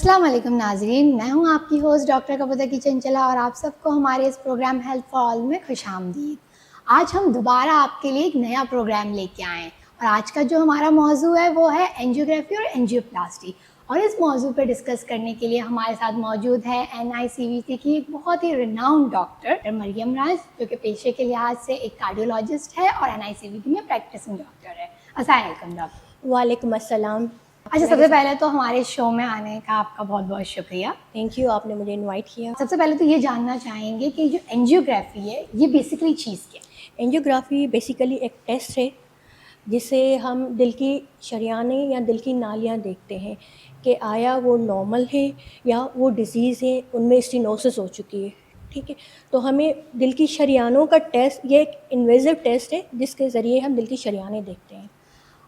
السلام علیکم ناظرین، میں ہوں آپ کی ہوسٹ ڈاکٹر کپوتا کی چنچلا اور آپ سب کو ہمارے اس پروگرام ہیلتھ فار آل میں خوش آمدید۔ آج ہم دوبارہ آپ کے لیے ایک نیا پروگرام لے کے آئے ہیں اور آج کا جو ہمارا موضوع ہے وہ ہے اینجیوگرافی اور اینجیوپلاسٹی، اور اس موضوع پہ ڈسکس کرنے کے لیے ہمارے ساتھ موجود ہے NICVT کی ایک بہت ہی ریناؤنڈ ڈاکٹر مریم راج، جو کہ پیشے کے لحاظ سے ایک کارڈیولوجسٹ ہے اور NICVT میں پریکٹسنگ ڈاکٹر ہے۔ السلام علیکم ڈاکٹر۔ وعلیکم السلام۔ اچھا، سب سے پہلے تو ہمارے شو میں آنے کا آپ کا بہت بہت شکریہ۔ تھینک یو، آپ نے مجھے انوائٹ کیا۔ سب سے پہلے تو یہ جاننا چاہیں گے کہ جو اینجیوگرافی ہے یہ بیسکلی چیز کیا ہے؟ اینجیوگرافی بیسیکلی ایک ٹیسٹ ہے جسے ہم دل کی شریانیں یا دل کی نالیاں دیکھتے ہیں کہ آیا وہ نارمل ہے یا وہ ڈیزیز ہے، ان میں اسٹینوسس ہو چکی ہے، ٹھیک ہے۔ تو ہمیں دل کی شریانوں کا ٹیسٹ، یہ ایک انویزو ٹیسٹ ہے جس کے ذریعے ہم دل کی شریانیں دیکھتے ہیں۔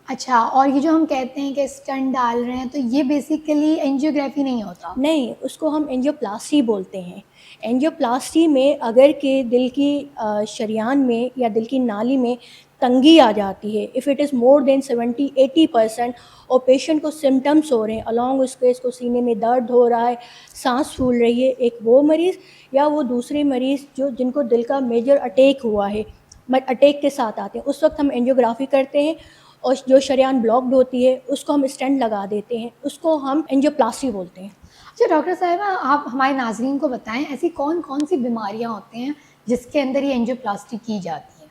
اچھا، اور یہ جو ہم کہتے ہیں کہ اسٹنٹ ڈال رہے ہیں تو یہ بیسیکلی اینجیوگرافی نہیں ہوتا؟ نہیں، اس کو ہم اینجیوپلاسٹی بولتے ہیں۔ اینجیوپلاسٹی میں اگر کہ دل کی شریان میں یا دل کی نالی میں تنگی آ جاتی ہے، اف اٹ از مور دین 70-80% اور پیشنٹ کو سمٹمس ہو رہے ہیں الانگ اس کے، اس کو سینے میں درد ہو رہا ہے، سانس پھول رہی ہے، ایک وہ مریض یا وہ دوسرے مریض جن کو دل کا میجر اٹیک ہوا ہے، اٹیک کے ساتھ آتے ہیں، اس وقت ہم اینجیوگرافی کرتے ہیں اور جو شریان بلاکڈ ہوتی ہے اس کو ہم اسٹینٹ لگا دیتے ہیں، اس کو ہم اینجیوپلاسٹی بولتے ہیں۔ اچھا ڈاکٹر صاحبہ، آپ ہمارے ناظرین کو بتائیں ایسی کون کون سی بیماریاں ہوتی ہیں جس کے اندر یہ اینجیوپلاسٹی کی جاتی ہے؟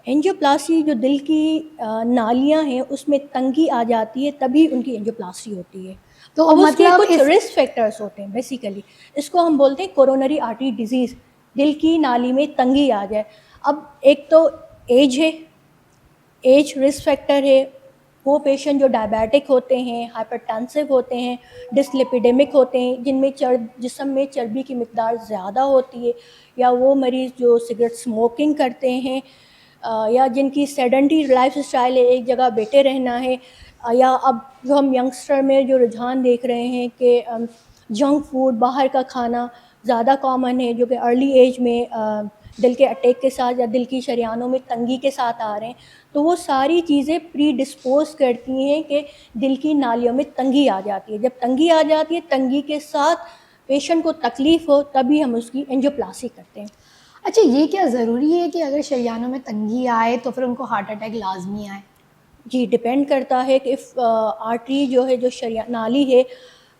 اینجیوپلاسٹی جو دل کی نالیاں ہیں اس میں تنگی آ جاتی ہے تبھی ان کی اینجیوپلاسٹی ہوتی ہے۔ تو اب اس کے مطلب کچھ رسک فیکٹرز ہوتے ہیں بیسیکلی، اس کو ہم بولتے ہیں کورونری آرٹری ڈیزیز، دل کی نالی میں تنگی آ جائے۔ اب ایک تو ایج ہے، ایج رسک فیکٹر ہے، وہ پیشنٹ جو ڈائبیٹک ہوتے ہیں، ہائپر ٹینسو ہوتے ہیں، ڈسلیپیڈیمک ہوتے ہیں، جن میں جسم میں چربی کی مقدار زیادہ ہوتی ہے، یا وہ مریض جو سگریٹ اسموکنگ کرتے ہیں، یا جن کی سیڈنٹری لائف اسٹائل ہے، ایک جگہ بیٹھے رہنا ہے، یا اب جو ہم ینگسٹر میں جو رجحان دیکھ رہے ہیں کہ جنک فوڈ، باہر کا کھانا زیادہ کامن ہے، جو کہ ارلی ایج میں دل کے اٹیک کے ساتھ یا دل کی شریانوں میں تنگی کے ساتھ آ رہے ہیں، تو وہ ساری چیزیں پری ڈسپوز کرتی ہیں کہ دل کی نالیوں میں تنگی آ جاتی ہے۔ جب تنگی آ جاتی ہے، تنگی کے ساتھ پیشنٹ کو تکلیف ہو، تبھی ہم اس کی اینجیوپلاسٹی کرتے ہیں۔ اچھا، یہ کیا ضروری ہے کہ اگر شریانوں میں تنگی آئے تو پھر ان کو ہارٹ اٹیک لازمی آئے؟ جی، ڈپینڈ کرتا ہے کہ آرٹری جو ہے، جو نالی ہے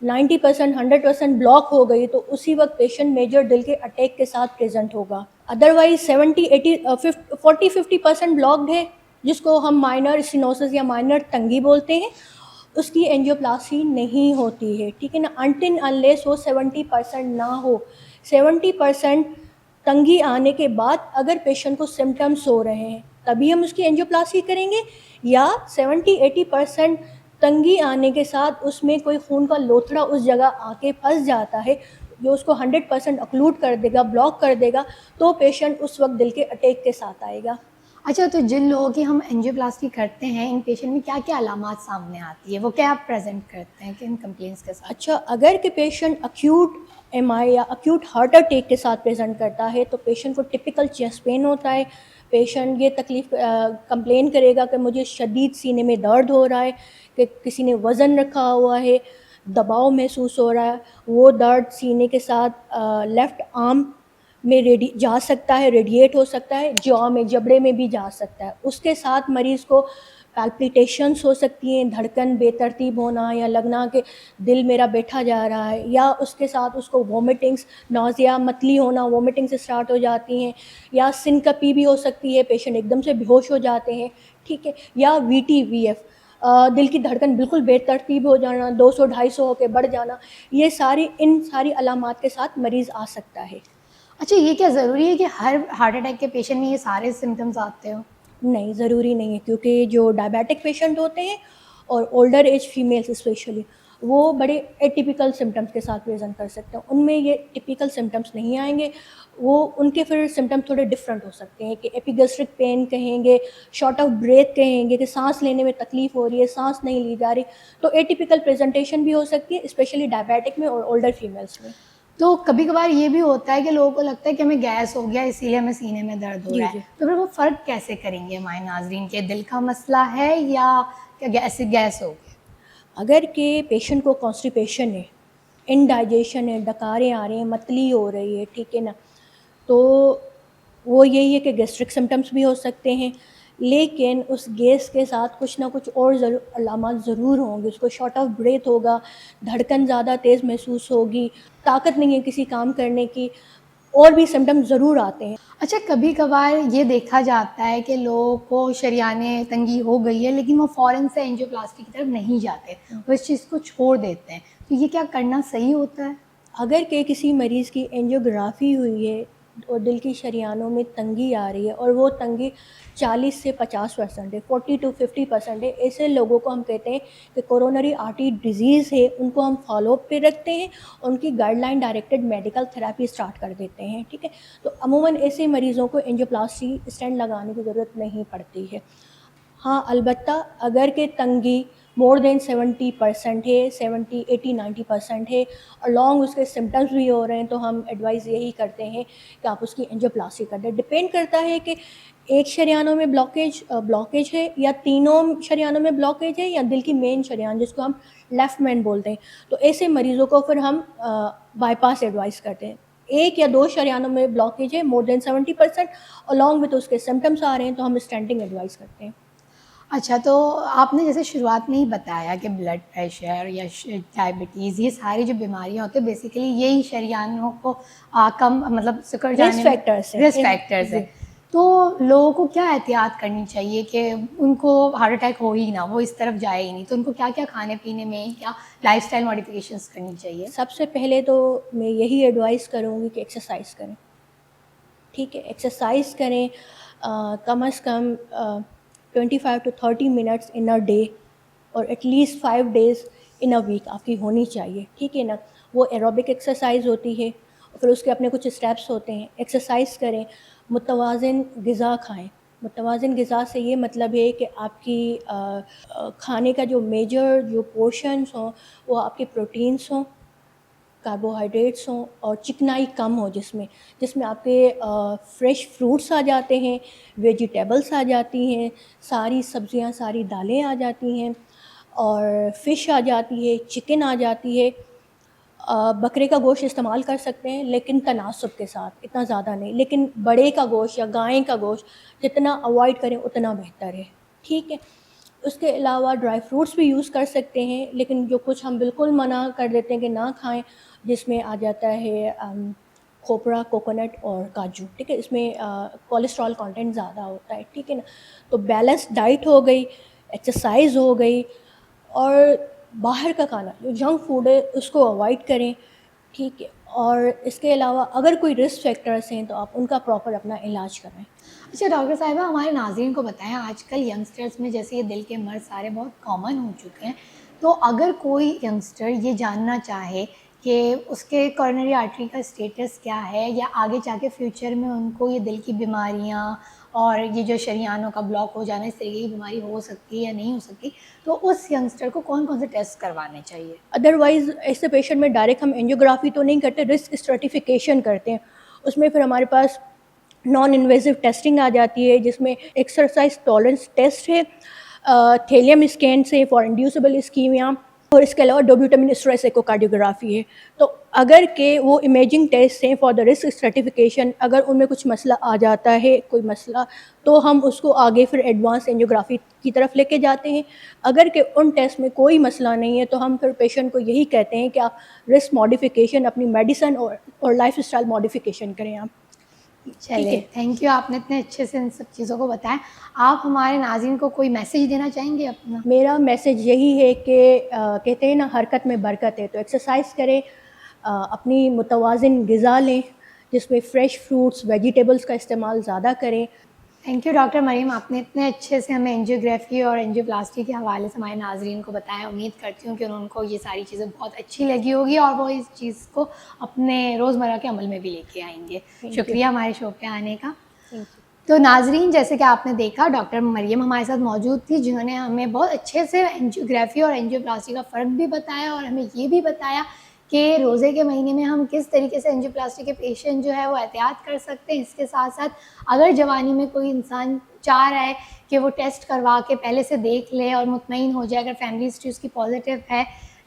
90% 100% بلاک ہو گئی تو اسی وقت پیشنٹ میجر دل کے اٹیک کے ساتھ پریزنٹ ہوگا۔ ادروائز 40-50% بلاکڈ ہے، جس کو ہم مائنر اسٹینوسس یا مائنر تنگی بولتے ہیں، اس کی اینجیوپلاسٹی نہیں ہوتی ہے، ٹھیک ہے نا، انٹل انلیس وہ 70% نہ ہو۔ 70% تنگی آنے کے بعد اگر پیشنٹ کو سمٹمس ہو رہے ہیں تبھی ہم اس کی اینجیوپلاسٹی کریں گے، یا 70-80% تنگی آنے کے ساتھ اس میں کوئی خون کا لوتھڑا اس جگہ آ کے پھنس جاتا ہے جو اس کو 100% اکلوڈ کر دے گا، بلاک کر دے گا، تو پیشنٹ اس وقت دل کے اٹیک کے ساتھ آئے گا۔ اچھا، تو جن لوگوں کی ہم اینجیوپلاسٹی کرتے ہیں ان پیشنٹ میں کیا کیا علامات سامنے آتی ہے، وہ کیا پریزنٹ کرتے ہیں کن کمپلینس کے ساتھ؟ اچھا، اگر کہ پیشنٹ اکیوٹ MI یا اکیوٹ ہارٹ اٹیک کے ساتھ پریزنٹ کرتا ہے تو پیشنٹ کو ٹپیکل چیسٹ پین ہوتا ہے، پیشنٹ یہ تکلیف کمپلین کرے گا کہ مجھے شدید سینے میں درد ہو رہا ہے، کہ کسی نے وزن رکھا ہوا ہے، دباؤ محسوس ہو رہا ہے، وہ درد سینے کے ساتھ لیفٹ آرم میں جا سکتا ہے، ریڈیٹ ہو سکتا ہے، جاں میں، جبڑے میں بھی جا سکتا ہے۔ اس کے ساتھ مریض کو پیلپیٹیشنس ہو سکتی ہیں، دھڑکن بے ترتیب ہونا یا لگنا کہ دل میرا بیٹھا جا رہا ہے، یا اس کے ساتھ اس کو وومیٹنگس، نوزیا، متلی ہونا، وومیٹنگس اسٹارٹ ہو جاتی ہیں، یا سنکپی بھی ہو سکتی ہے، پیشنٹ ایک دم سے بے ہوش ہو جاتے ہیں، ٹھیک ہے، یا VT VF، دل کی دھڑکن بالکل بے ترتیب ہو جانا، 200-250 ہو کے بڑھ جانا، یہ ان ساری علامات کے ساتھ مریض آ سکتا ہے۔ اچھا، یہ کیا ضروری ہے کہ ہر ہارٹ اٹیک کے پیشنٹ میں یہ سارے سمٹمز آتے ہوں؟ نہیں، ضروری نہیں ہے، کیونکہ جو ڈائبیٹک پیشنٹ ہوتے ہیں اور اولڈر ایج فیمیلز اسپیشلی، وہ بڑے ایٹیپیکل سمٹمز کے ساتھ پریزنٹ کر سکتے ہیں، ان میں یہ ٹپیکل سمٹمز نہیں آئیں گے، وہ ان کے پھر سمٹمز تھوڑے ڈفرینٹ ہو سکتے ہیں، کہ ایپیگیسٹرک پین کہیں گے، شارٹ آف بریتھ کہیں گے، کہ سانس لینے میں تکلیف ہو رہی ہے، سانس نہیں لی جا رہی، تو ایٹیپیکل پریزنٹیشن بھی ہو سکتی ہے اسپیشلی ڈائبیٹک میں اور اولڈر فیمیلز میں۔ تو کبھی کبھار یہ بھی ہوتا ہے کہ لوگوں کو لگتا ہے کہ ہمیں گیس ہو گیا اسی لیے ہمیں سینے میں درد ہو جی رہا جی، ہے، تو پھر وہ فرق کیسے کریں گے ہمارے ناظرین کے دل کا مسئلہ ہے یا کیا گیس ہو گیا؟ اگر کہ پیشنٹ کو کانسٹیپیشن ہے انڈائجیشن ہے, ڈکاریں آ رہی ہیں, متلی ہو رہی ہے, ٹھیک ہے نا, تو وہ یہی ہے کہ گیسٹرک سمٹمس بھی ہو سکتے ہیں, لیکن اس گیس کے ساتھ کچھ نہ کچھ اور علامات ضرور ہوں گے. اس کو شارٹ آف بریتھ ہوگا, دھڑکن زیادہ تیز محسوس ہوگی, طاقت نہیں ہے کسی کام کرنے کی, اور بھی سمٹمز ضرور آتے ہیں. اچھا کبھی کبھار یہ دیکھا جاتا ہے کہ لوگوں کو شریانے تنگی ہو گئی ہے لیکن وہ فوراً سے اینجیوپلاسٹی کی طرف نہیں جاتے, وہ اس چیز کو چھوڑ دیتے ہیں, تو یہ کیا کرنا صحیح ہوتا ہے؟ اگر کہ کسی مریض کی اینجیوگرافی ہوئی ہے اور دل کی شریانوں میں تنگی آ رہی ہے اور وہ تنگی 40 سے 50% ہے, 40 to 50% ہے, ایسے لوگوں کو ہم کہتے ہیں کہ کورونری آرٹری ڈیزیز ہے. ان کو ہم فالو اپ پہ رکھتے ہیں, ان کی guide line directed medical therapy start کر دیتے ہیں, ٹھیک ہے. تو عموماً ایسے مریضوں کو اینجیوپلاسٹی اسٹینٹ لگانے کی ضرورت نہیں پڑتی ہے. ہاں البتہ اگر کہ تنگی مور دین 70% ہے, 70 80 90% ہے, اور لانگ اس کے سمٹمز بھی ہو رہے ہیں, تو ہم ایڈوائز یہی کرتے ہیں کہ آپ اس کی اینجیوپلاسٹی کر دیں. ڈپینڈ کرتا ہے کہ ایک شریانوں میں بلاکیج ہے یا تینوں شریانوں میں بلاکیج ہے یا دل کی مین شریان جس کو ہم لیفٹ مین بولتے ہیں, تو ایسے مریضوں کو پھر ہم بائی پاس ایڈوائز کرتے ہیں. ایک یا دو شریانوں میں بلاکیج ہے مور دین 70% اور لانگ وتھ اس کے سمٹمس آ رہے ہیں, تو ہم اسٹینٹنگ ایڈوائز کرتے ہیں. اچھا تو آپ نے جیسے شروعات میں ہی بتایا کہ بلڈ پریشر یا ڈائبٹیز یہ ساری جو بیماریاں ہوتی ہیں بیسیکلی یہی شریانوں کو کم مطلب سکڑ جانے میں رسک فیکٹرز ہیں, تو لوگوں کو کیا احتیاط کرنی چاہیے کہ ان کو ہارٹ اٹیک ہو ہی نہ, وہ اس طرف جائے ہی نہیں, تو ان کو کیا کیا کھانے پینے میں کیا لائف اسٹائل ماڈیفکیشنس کرنی چاہیے؟ سب سے پہلے تو میں یہی ایڈوائز کروں گی کہ ایکسرسائز کریں, ٹھیک ہے. ایکسرسائز کریں کم از کم 25 to 30 minutes in a day اور at least 5 days in a week آپ کی ہونی چاہیے, ٹھیک ہے نا. وہ ایروبک ایکسرسائز ہوتی ہے, اور پھر اس کے اپنے کچھ اسٹیپس ہوتے ہیں. ایکسرسائز کریں, متوازن غذا کھائیں. متوازن غذا سے یہ مطلب ہے کہ آپ کی کھانے کا جو میجر جو پورشنس ہوں وہ آپ کے پروٹینس ہوں, کاربوہائیڈریٹس ہوں, اور چکنائی کم ہو, جس میں آپ کے فریش فروٹس آ جاتے ہیں, ویجیٹیبلس آ جاتی ہیں, ساری سبزیاں ساری دالیں آ جاتی ہیں, اور فش آ جاتی ہے, چکن آ جاتی ہے. بکرے کا گوشت استعمال کر سکتے ہیں لیکن تناسب کے ساتھ, اتنا زیادہ نہیں, لیکن بڑے کا گوشت یا گائے کا گوشت جتنا اوائڈ کریں اتنا بہتر ہے, ٹھیک ہے. اس کے علاوہ ڈرائی فروٹس بھی یوز کر سکتے ہیں, لیکن جو کچھ ہم بالکل منع کر دیتے ہیں کہ نہ کھائیں, جس میں آ جاتا ہے کھوپرا, کوکونٹ اور کاجو, ٹھیک ہے. اس میں کولیسٹرول کانٹینٹ زیادہ ہوتا ہے, ٹھیک ہے نا. تو بیلنس ڈائٹ ہو گئی, ایکسرسائز ہو گئی, اور باہر کا کھانا جو جنک فوڈ ہے اس کو اوائڈ کریں, ٹھیک ہے. اور اس کے علاوہ اگر کوئی رسک فیکٹرس ہیں تو آپ ان کا پراپر اپنا علاج کریں. اچھا ڈاکٹر صاحبہ ہمارے ناظرین کو بتائیں, آج کل ینگسٹرز میں جیسے یہ دل کے مرض سارے بہت کامن ہو چکے ہیں, تو اگر کوئی ینگسٹر یہ جاننا چاہے کہ اس کے کورونری آرٹری کا اسٹیٹس کیا ہے, یا آگے جا کے فیوچر میں ان کو یہ دل کی بیماریاں اور یہ جو شریانوں کا بلاک ہو جانا اس طریقے کی بیماری ہو سکتی ہے یا نہیں ہو سکتی, تو اس ینگسٹر کو کون کون سے ٹیسٹ کروانے چاہیے؟ ادروائز ایسے پیشنٹ میں ڈائریکٹ ہم اینجیوگرافی تو نہیں کرتے, رسک اسٹریٹیفیکیشن کرتے ہیں. اس میں پھر ہمارے پاس نان انویزو ٹیسٹنگ آ جاتی ہے, جس میں ایکسرسائز ٹالرنس ٹیسٹ ہے, تھیلیم اسکین سے فار انڈیوسیبل اسکیمیا, اور اس کے علاوہ ڈوبیوٹامن اسٹریس ایکوکارڈیوگرافی ہے. تو اگر کہ وہ امیجنگ ٹیسٹ ہیں فار دا رسک اسٹریٹیفیکیشن, اگر ان میں کچھ مسئلہ آ جاتا ہے کوئی مسئلہ, تو ہم اس کو آگے پھر ایڈوانس اینجیوگرافی کی طرف لے کے جاتے ہیں. اگر کہ ان ٹیسٹ میں کوئی مسئلہ نہیں ہے تو ہم پھر پیشنٹ کو یہی کہتے ہیں کہ آپ رسک ماڈیفیکیشن, اپنی میڈیسن اور لائف اسٹائل ماڈیفیکیشن کریں آپ. چلے تھینک یو, آپ نے اتنے اچھے سے ان سب چیزوں کو بتایا. آپ ہمارے ناظرین کو کوئی میسیج دینا چاہیں گے اپنا؟ میرا میسیج یہی ہے کہ کہتے ہیں نا حرکت میں برکت ہے, تو ایکسرسائز کریں, اپنی متوازن غذا لیں جس میں فریش فروٹس ویجیٹیبلس کا استعمال زیادہ کریں. تھینک یو ڈاکٹر مریم, آپ نے اتنے اچھے سے ہمیں اینجیوگرافی اور اینجیوپلاسٹی کے حوالے سے ہمارے ناظرین کو بتایا. امید کرتی ہوں کہ ان کو یہ ساری چیزیں بہت اچھی لگی ہوگی اور وہ اس چیز کو اپنے روزمرہ کے عمل میں بھی لے کے آئیں گے. شکریہ ہمارے شو پہ آنے کا. تو ناظرین جیسے کہ آپ نے دیکھا ڈاکٹر مریم ہمارے ساتھ موجود تھی, جنہوں نے ہمیں بہت اچھے سے اینجیوگرافی اور اینجیوپلاسٹی کا فرق بھی بتایا, اور ہمیں یہ بھی بتایا کہ روزے کے مہینے میں ہم کس طریقے سے اینجیوپلاسٹی کے پیشنٹ جو ہے وہ احتیاط کر سکتے ہیں. اس کے ساتھ ساتھ اگر جوانی میں کوئی انسان چاہ رہا ہے کہ وہ ٹیسٹ کروا کے پہلے سے دیکھ لے اور مطمئن ہو جائے, اگر فیملی ہسٹری اس کی پازیٹیو ہے